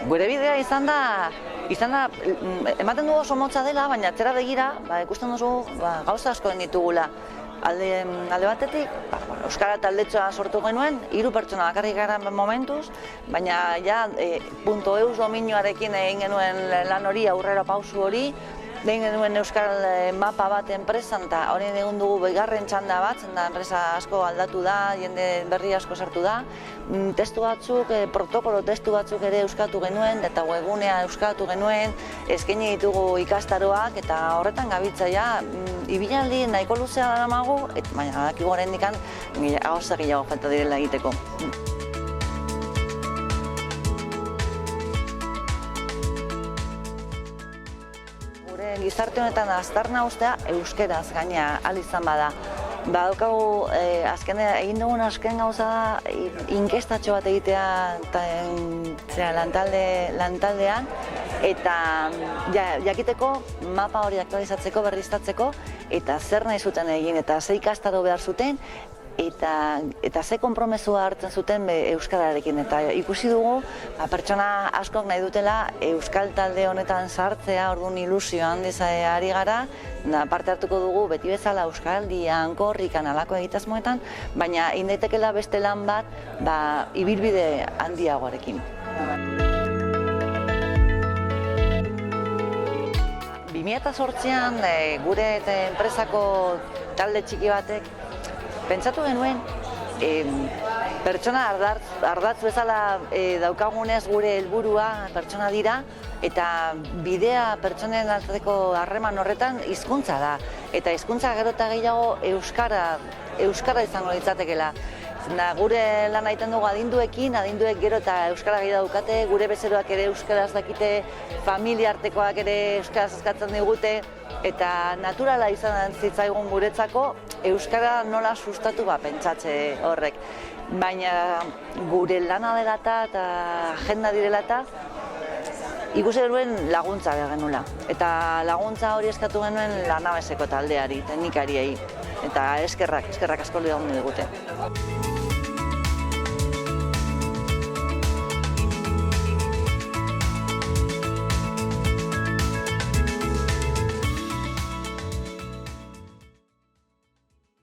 Gure bidea izan da, ematen dugu oso motza dela, baina atzera begira, ikusten duzu gauza asko ditugula. Alde batetik, euskara taldetxoa sortu genuen, 3 pertsona bakarrik gara momentuz, baina ja .eus dominioarekin egin genuen lan hori, aurrera pausu hori, egin genuen euskal mapa bat enpresan, eta hori egun dugu bigarren txanda bat, zenda enpresa asko aldatu da, jende berri asko sartu da, testu batzuk, protokolo testu batzuk ere euskatu genuen, eta webgunea euskatu genuen, eskaini ditugu ikastaroak, eta horretan gabitza ja, ibilaldi nahiko luzea daramagu, baina dakigu oraindik gauza gehiago falta direla egiteko. Gizarte honetan aztarna ustea euskeraz gaina ahal izan bada. Badaukagu, egin dugun azken gauza da inkestatxo bat egitea lantaldean, eta jakiteko mapa hori aktualizatzeko, berriztatzeko, eta zer nahi zuten egin, eta ze ikastaro behar zuten, eta ze konpromesua hartzen zuten euskararekin. Eta ikusi dugu, pertsona askok nahi dutela euskal talde honetan sartzea, orduan ilusio handiz ari gara, parte hartuko dugu beti bezala euskaldian, korrikan, alako egitasmoetan, baina indaitekela beste lan bat, ibilbide handiagoarekin. 2008an gure enpresako talde txiki batek pentsatu genuen, pertsona ardatz bezala daukagunez gure helburua pertsona dira, eta bidea pertsonen arteko harreman horretan hizkuntza da. Eta hizkuntza gero eta gehiago euskara izango litzatekeela. Gure lan egiten dugu adinduek gero eta euskara gehiago daukate, gure bezeroak ere euskaraz dakite, familia artekoak ere euskaraz eskatzen digute, eta naturala izan zitzaigun guretzako euskara nola sustatu pentsatze horrek. Baina gure lana dela eta agenda direla eta ikusi genuen laguntza behar genula. Eta laguntza hori eskatu genuen Lanabeseko taldeari, teknikariei. Eta eskerrak asko lidagundu digute.